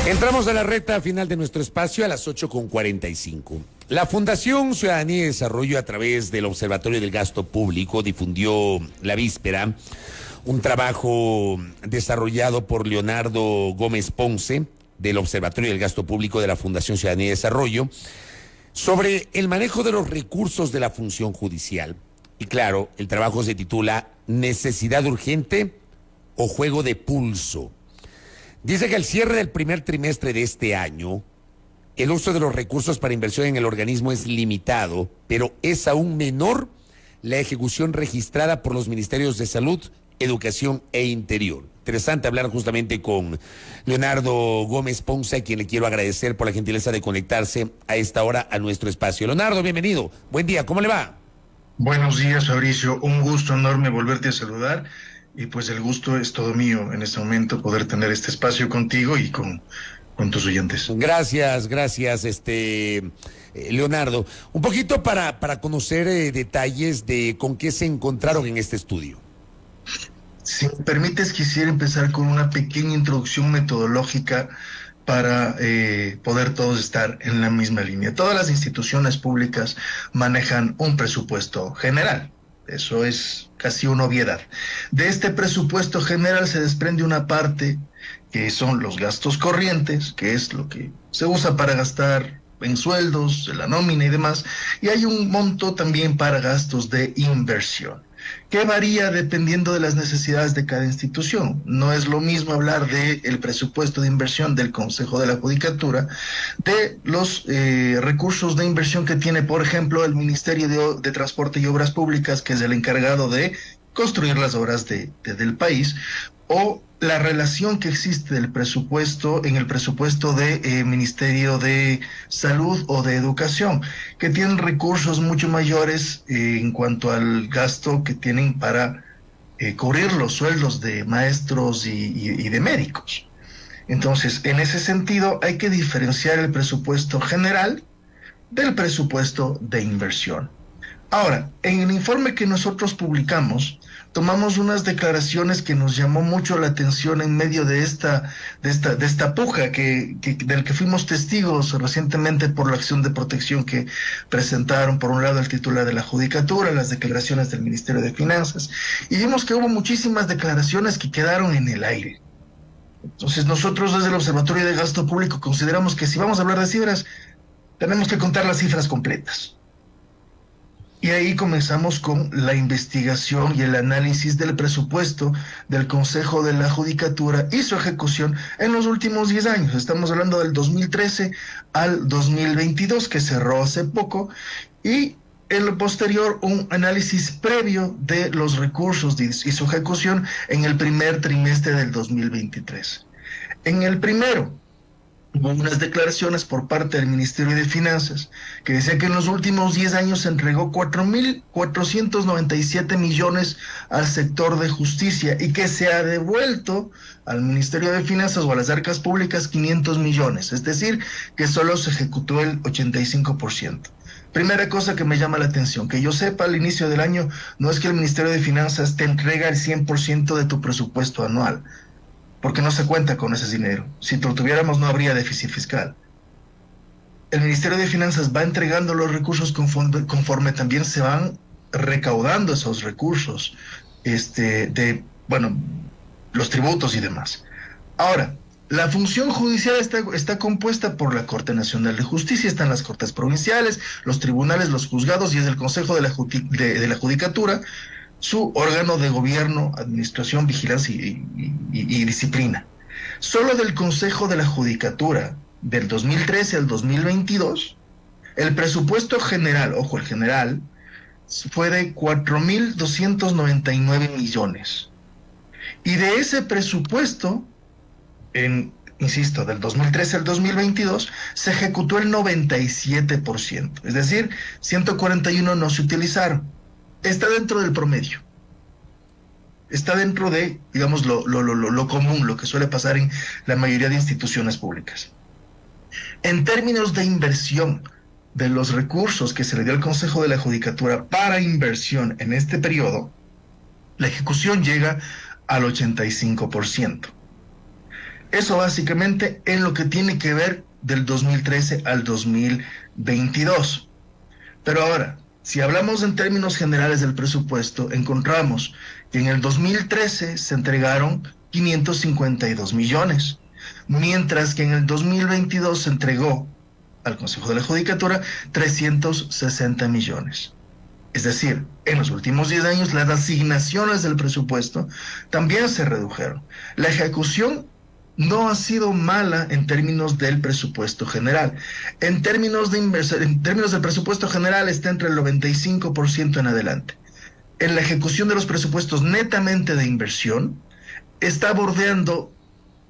Entramos a la recta final de nuestro espacio a las 8:45. La Fundación Ciudadanía y Desarrollo, a través del Observatorio del Gasto Público, difundió la víspera un trabajo desarrollado por Leonardo Gómez Ponce, del Observatorio del Gasto Público de la Fundación Ciudadanía y Desarrollo, sobre el manejo de los recursos de la función judicial. Y claro, el trabajo se titula ¿Necesidad urgente o juego de pulso? Dice que al cierre del primer trimestre de este año, el uso de los recursos para inversión en el organismo es limitado, pero es aún menor la ejecución registrada por los ministerios de Salud, Educación e Interior. Interesante hablar justamente con Leonardo Gómez Ponce, a quien le quiero agradecer por la gentileza de conectarse a esta hora a nuestro espacio. Leonardo, bienvenido. Buen día, ¿cómo le va? Buenos días, Fabricio. Un gusto enorme volverte a saludar. Y pues el gusto es todo mío en este momento poder tener este espacio contigo y con tus oyentes. Gracias, Leonardo. Un poquito para conocer detalles de con qué se encontraron en este estudio. Si me permites, quisiera empezar con una pequeña introducción metodológica para poder todos estar en la misma línea. Todas las instituciones públicas manejan un presupuesto general. Eso es casi una obviedad. De este presupuesto general se desprende una parte que son los gastos corrientes, que es lo que se usa para gastar en sueldos, en la nómina y demás, y hay un monto también para gastos de inversión, que varía dependiendo de las necesidades de cada institución. No es lo mismo hablar del presupuesto de inversión del Consejo de la Judicatura, de los recursos de inversión que tiene, por ejemplo, el Ministerio de Transporte y Obras Públicas, que es el encargado de construir las obras del país, o la relación que existe del presupuesto en el presupuesto de Ministerio de Salud o de Educación, que tienen recursos mucho mayores en cuanto al gasto que tienen para cubrir los sueldos de maestros y de médicos. Entonces, en ese sentido, hay que diferenciar el presupuesto general del presupuesto de inversión. Ahora, en el informe que nosotros publicamos, tomamos unas declaraciones que nos llamó mucho la atención en medio de esta puja del que fuimos testigos recientemente por la acción de protección que presentaron, por un lado, el titular de la Judicatura, las declaraciones del Ministerio de Finanzas, y vimos que hubo muchísimas declaraciones que quedaron en el aire. Entonces, nosotros desde el Observatorio de Gasto Público consideramos que si vamos a hablar de cifras, tenemos que contar las cifras completas. Y ahí comenzamos con la investigación y el análisis del presupuesto del Consejo de la Judicatura y su ejecución en los últimos 10 años. Estamos hablando del 2013 al 2022, que cerró hace poco, y en lo posterior un análisis previo de los recursos y su ejecución en el primer trimestre del 2023. En el primero, hubo unas declaraciones por parte del Ministerio de Finanzas que decía que en los últimos 10 años se entregó 4.497 millones al sector de justicia y que se ha devuelto al Ministerio de Finanzas o a las arcas públicas 500 millones, es decir, que solo se ejecutó el 85%. Primera cosa que me llama la atención, que yo sepa, al inicio del año no es que el Ministerio de Finanzas te entrega el 100% de tu presupuesto anual, porque no se cuenta con ese dinero. Si lo tuviéramos no habría déficit fiscal. El Ministerio de Finanzas va entregando los recursos conforme también se van recaudando esos recursos, los tributos y demás. Ahora, la función judicial está compuesta por la Corte Nacional de Justicia, están las Cortes Provinciales, los tribunales, los juzgados y es el Consejo de la Judicatura, su órgano de gobierno, administración, vigilancia y disciplina. Solo del Consejo de la Judicatura del 2013 al 2022, el presupuesto general, ojo, el general, fue de 4.299 millones. Y de ese presupuesto, insisto, del 2013 al 2022, se ejecutó el 97%. Es decir, 141 no se utilizaron. Está dentro del promedio. Está dentro de, digamos, lo común, lo que suele pasar en la mayoría de instituciones públicas. En términos de inversión de los recursos que se le dio al Consejo de la Judicatura para inversión en este periodo, la ejecución llega al 85%. Eso básicamente en lo que tiene que ver del 2013 al 2022. Pero ahora, si hablamos en términos generales del presupuesto, encontramos que en el 2013 se entregaron 552 millones, mientras que en el 2022 se entregó al Consejo de la Judicatura 360 millones. Es decir, en los últimos 10 años las asignaciones del presupuesto también se redujeron. La ejecución no ha sido mala en términos del presupuesto general. En términos del presupuesto general está entre el 95% en adelante. En la ejecución de los presupuestos netamente de inversión está bordeando,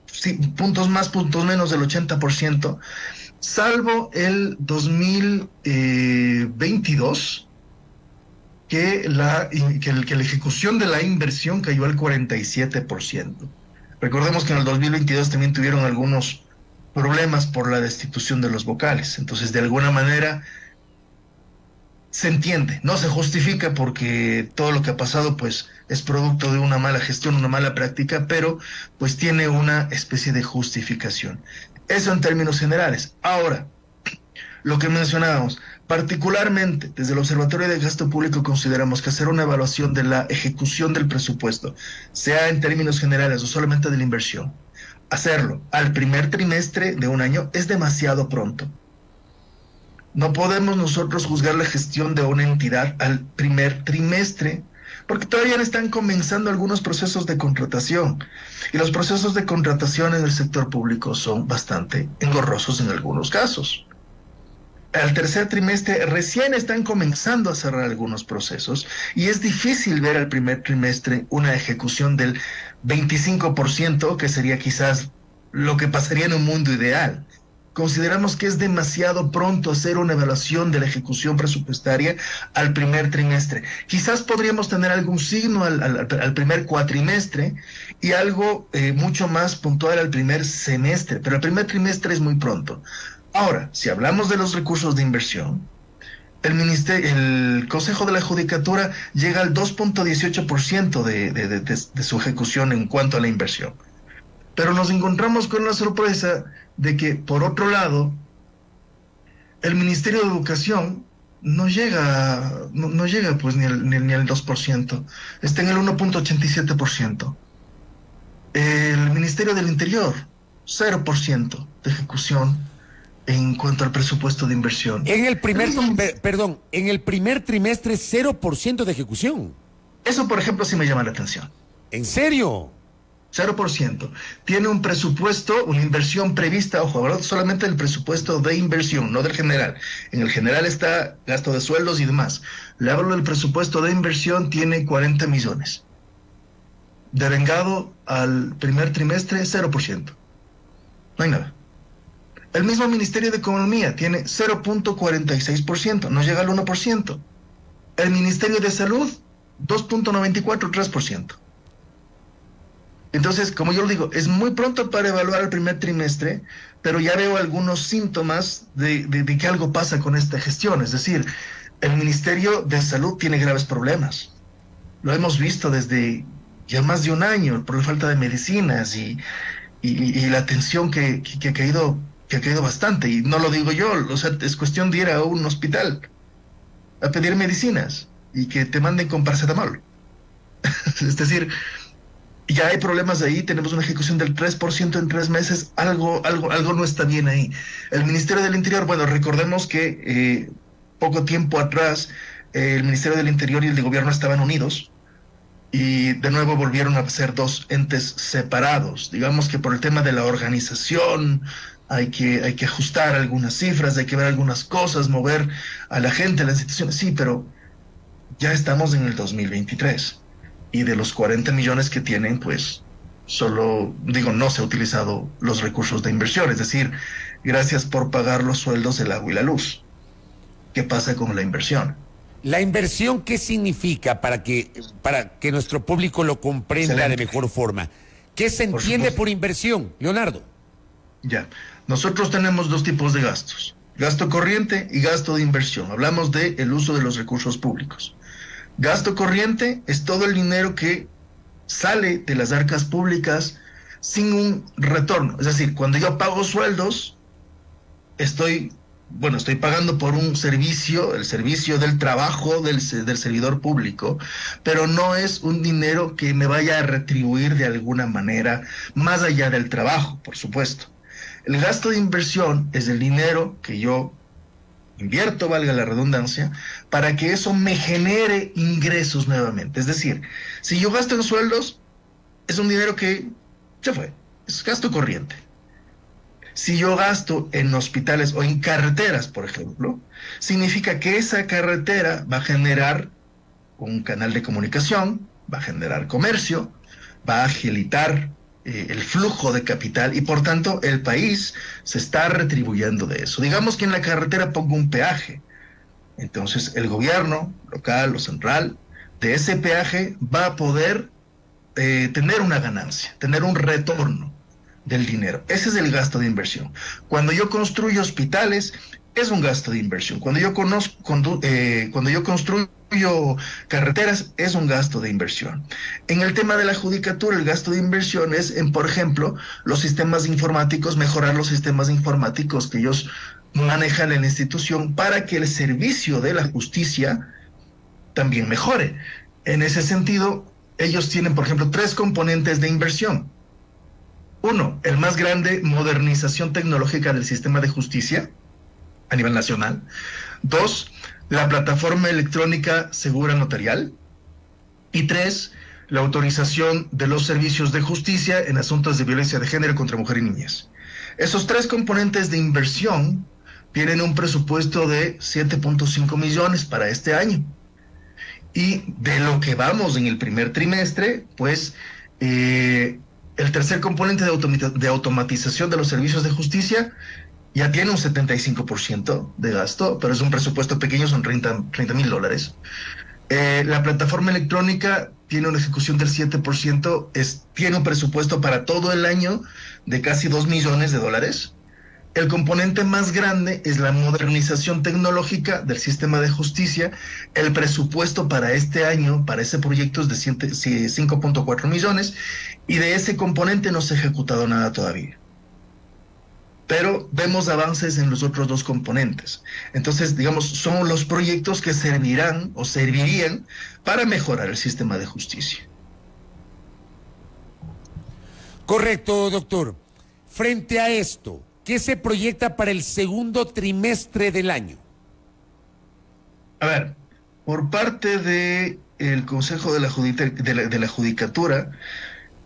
sí, puntos más, puntos menos del 80%, salvo el 2022, que la ejecución de la inversión cayó al 47%. Recordemos que en el 2022 también tuvieron algunos problemas por la destitución de los vocales. Entonces, de alguna manera, se entiende, no se justifica porque todo lo que ha pasado, pues, es producto de una mala gestión, una mala práctica, pero, pues, tiene una especie de justificación. Eso en términos generales. Ahora, lo que mencionábamos, particularmente desde el Observatorio de Gasto Público consideramos que hacer una evaluación de la ejecución del presupuesto, sea en términos generales o solamente de la inversión, hacerlo al primer trimestre de un año es demasiado pronto. No podemos nosotros juzgar la gestión de una entidad al primer trimestre, porque todavía están comenzando algunos procesos de contratación, y los procesos de contratación en el sector público son bastante engorrosos en algunos casos. Al tercer trimestre recién están comenzando a cerrar algunos procesos y es difícil ver al primer trimestre una ejecución del 25%, que sería quizás lo que pasaría en un mundo ideal. Consideramos que es demasiado pronto hacer una evaluación de la ejecución presupuestaria al primer trimestre. Quizás podríamos tener algún signo al primer cuatrimestre y algo mucho más puntual al primer semestre, pero el primer trimestre es muy pronto. Ahora, si hablamos de los recursos de inversión, el Consejo de la Judicatura llega al 2.18% de su ejecución en cuanto a la inversión. Pero nos encontramos con la sorpresa de que, por otro lado, el Ministerio de Educación no llega pues ni al 2%, está en el 1.87%. El Ministerio del Interior, 0% de ejecución en cuanto al presupuesto de inversión. En el primer trimestre 0% de ejecución. Eso, por ejemplo, sí me llama la atención. ¿En serio? 0%. Tiene un presupuesto, una inversión prevista, ojo, hablando solamente del presupuesto de inversión, no del general. En el general está gasto de sueldos y demás. Le hablo del presupuesto de inversión, tiene 40 millones. Devengado al primer trimestre, 0%. No hay nada. El mismo Ministerio de Economía tiene 0.46%, no llega al 1%. El Ministerio de Salud, 2.94, 3%. Entonces, como yo lo digo, es muy pronto para evaluar el primer trimestre, pero ya veo algunos síntomas de que algo pasa con esta gestión. Es decir, el Ministerio de Salud tiene graves problemas. Lo hemos visto desde ya más de un año por la falta de medicinas y la atención que ha caído bastante. Y no lo digo yo, o sea, es cuestión de ir a un hospital a pedir medicinas y que te manden con paracetamol. Es decir, ya hay problemas ahí, tenemos una ejecución del 3% en 3 meses, algo no está bien ahí. El Ministerio del Interior, bueno, recordemos que poco tiempo atrás el Ministerio del Interior y el de Gobierno estaban unidos y de nuevo volvieron a ser dos entes separados. Digamos que por el tema de la organización hay que ajustar algunas cifras, hay que ver algunas cosas, mover a la gente, a las instituciones, sí, pero ya estamos en el 2023. Y de los 40 millones que tienen, pues no se ha utilizado los recursos de inversión. Es decir, gracias por pagar los sueldos del agua y la luz. ¿Qué pasa con la inversión? ¿La inversión qué significa para que nuestro público lo comprenda Excelente. De mejor forma? ¿Qué se entiende por inversión, Leonardo? Ya, nosotros tenemos dos tipos de gastos. Gasto corriente y gasto de inversión. Hablamos del uso de los recursos públicos. Gasto corriente es todo el dinero que sale de las arcas públicas sin un retorno. Es decir, cuando yo pago sueldos, estoy pagando por un servicio, el servicio del trabajo del servidor público, pero no es un dinero que me vaya a retribuir de alguna manera, más allá del trabajo, por supuesto. El gasto de inversión es el dinero que yo invierto, valga la redundancia, para que eso me genere ingresos nuevamente. Es decir, si yo gasto en sueldos, es un dinero que se fue, es gasto corriente. Si yo gasto en hospitales o en carreteras, por ejemplo, significa que esa carretera va a generar un canal de comunicación, va a generar comercio, va a agilitar el flujo de capital y por tanto el país se está retribuyendo de eso. Digamos que en la carretera pongo un peaje, entonces el gobierno local o central de ese peaje va a poder tener una ganancia, tener un retorno del dinero. Ese es el gasto de inversión. Cuando yo construyo hospitales, es un gasto de inversión. Cuando yo construyo carreteras, es un gasto de inversión. En el tema de la judicatura, el gasto de inversión es en, por ejemplo, los sistemas informáticos, mejorar los sistemas informáticos que ellos manejan en la institución para que el servicio de la justicia también mejore. En ese sentido, ellos tienen, por ejemplo, 3 componentes de inversión. 1, el más grande, modernización tecnológica del sistema de justicia a nivel nacional. 2, la plataforma electrónica segura notarial. Y 3, la autorización de los servicios de justicia en asuntos de violencia de género contra mujer y niñez. Esos 3 componentes de inversión tienen un presupuesto de 7.5 millones para este año. Y de lo que vamos en el primer trimestre, pues el tercer componente de automatización de los servicios de justicia ya tiene un 75% de gasto, pero es un presupuesto pequeño, son $30,000. La plataforma electrónica tiene una ejecución del 7%, tiene un presupuesto para todo el año de casi $2 millones. El componente más grande es la modernización tecnológica del sistema de justicia. El presupuesto para este año, para ese proyecto, es de 5.4 millones, y de ese componente no se ha ejecutado nada todavía. Pero vemos avances en los otros 2 componentes. Entonces, digamos, son los proyectos que servirán o servirían para mejorar el sistema de justicia. Correcto, doctor. Frente a esto, ¿qué se proyecta para el segundo trimestre del año? A ver, por parte del Consejo de la Judicatura,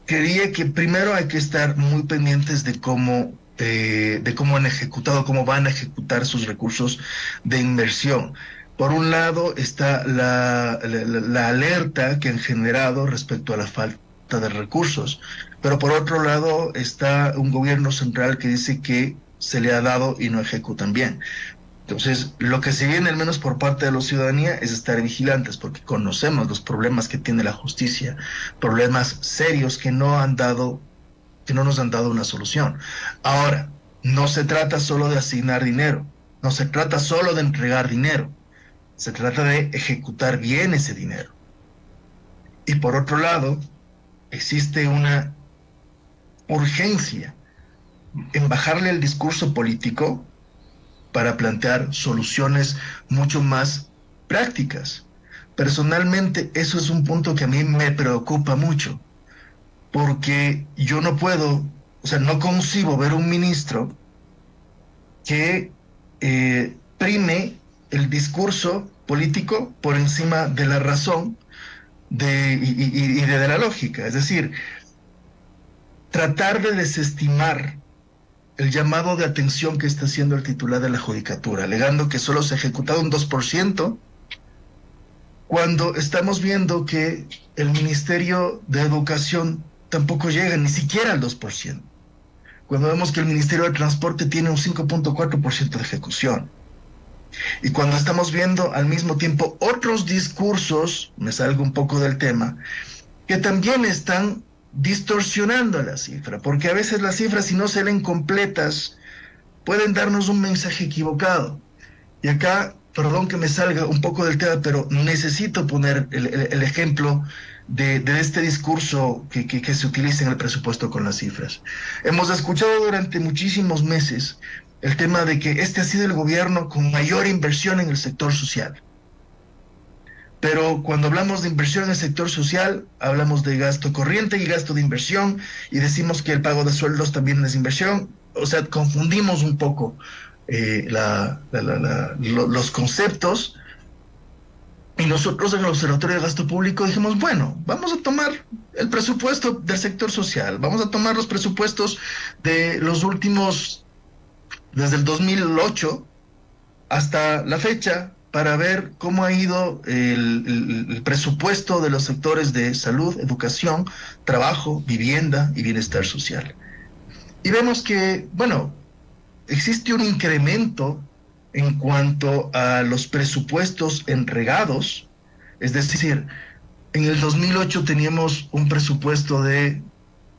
quería que primero hay que estar muy pendientes de cómo han ejecutado, cómo van a ejecutar sus recursos de inversión. Por un lado está la alerta que han generado respecto a la falta de recursos, pero por otro lado está un gobierno central que dice que se le ha dado y no ejecutan bien. Entonces, lo que se viene, al menos por parte de la ciudadanía, es estar vigilantes, porque conocemos los problemas que tiene la justicia, problemas serios que no nos han dado una solución. Ahora, no se trata solo de asignar dinero, no se trata solo de entregar dinero, se trata de ejecutar bien ese dinero. Y por otro lado, existe una urgencia en bajarle el discurso político para plantear soluciones mucho más prácticas. Personalmente, eso es un punto que a mí me preocupa mucho, porque yo no puedo, no concibo ver un ministro que prime el discurso político por encima de la razón y de la lógica. Es decir, tratar de desestimar el llamado de atención que está haciendo el titular de la Judicatura, alegando que solo se ha ejecutado un 2%, cuando estamos viendo que el Ministerio de Educación tampoco llega ni siquiera al 2%, cuando vemos que el Ministerio de Transporte tiene un 5.4% de ejecución, y cuando estamos viendo al mismo tiempo otros discursos, me salgo un poco del tema, que también están distorsionando la cifra, porque a veces las cifras, si no se leen completas, pueden darnos un mensaje equivocado. Y acá perdón que me salga un poco del tema, pero necesito poner el ejemplo de este discurso que se utiliza en el presupuesto con las cifras. Hemos escuchado durante muchísimos meses el tema de que este ha sido el gobierno con mayor inversión en el sector social. Pero cuando hablamos de inversión en el sector social, hablamos de gasto corriente y gasto de inversión, y decimos que el pago de sueldos también es inversión. O sea, confundimos un poco los conceptos, y nosotros en el Observatorio de Gasto Público dijimos, bueno, vamos a tomar el presupuesto del sector social, vamos a tomar los presupuestos de los últimos, desde el 2008 hasta la fecha, para ver cómo ha ido el presupuesto de los sectores de salud, educación, trabajo, vivienda y bienestar social. Y vemos que, bueno, existe un incremento en cuanto a los presupuestos entregados, es decir, en el 2008 teníamos un presupuesto de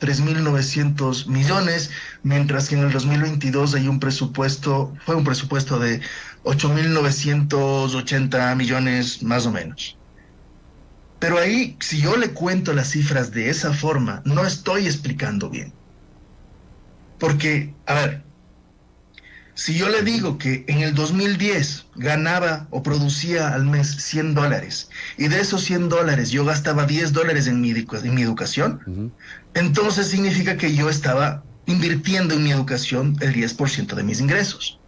3.900 millones, mientras que en el 2022 fue un presupuesto de 8.980 millones más o menos. Pero ahí, si yo le cuento las cifras de esa forma, no estoy explicando bien. Porque, a ver, si yo le digo que en el 2010 ganaba o producía al mes $100, y de esos $100 yo gastaba $10 en mi educación, entonces significa que yo estaba invirtiendo en mi educación el 10% de mis ingresos.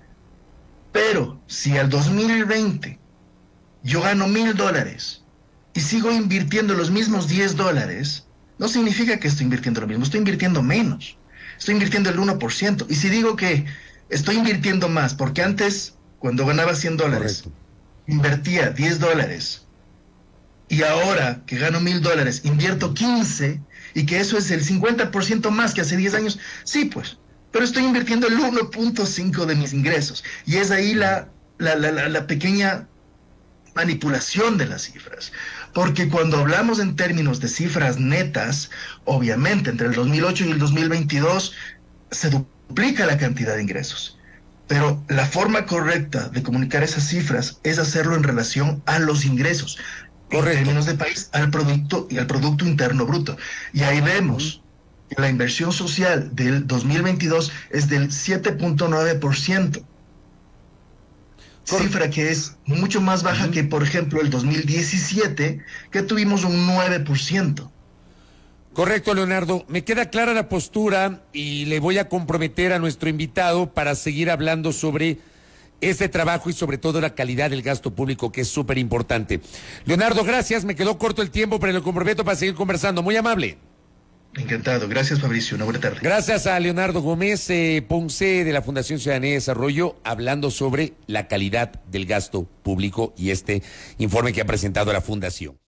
Pero si al 2020 yo gano $1.000 y sigo invirtiendo los mismos $10, no significa que estoy invirtiendo lo mismo, estoy invirtiendo menos, estoy invirtiendo el 1%. Y si digo que estoy invirtiendo más, porque antes, cuando ganaba $100, correcto, invertía $10, y ahora que gano $1.000, invierto 15, y que eso es el 50% más que hace 10 años, sí, pues, pero estoy invirtiendo el 1.5 de mis ingresos, y es ahí la pequeña manipulación de las cifras, porque cuando hablamos en términos de cifras netas, obviamente entre el 2008 y el 2022 se duplica la cantidad de ingresos, pero la forma correcta de comunicar esas cifras es hacerlo en relación a los ingresos, correcto, en términos de país, al producto y al Producto Interno Bruto. Y ahí vemos que la inversión social del 2022 es del 7.9%, cifra que es mucho más baja que, por ejemplo, el 2017, que tuvimos un 9%. Correcto, Leonardo. Me queda clara la postura y le voy a comprometer a nuestro invitado para seguir hablando sobre este trabajo y sobre todo la calidad del gasto público, que es súper importante. Leonardo, gracias. Me quedó corto el tiempo, pero lo comprometo para seguir conversando. Muy amable. Encantado. Gracias, Fabricio. Una buena tarde. Gracias a Leonardo Gómez Ponce de la Fundación Ciudadanía y Desarrollo, hablando sobre la calidad del gasto público y este informe que ha presentado la Fundación.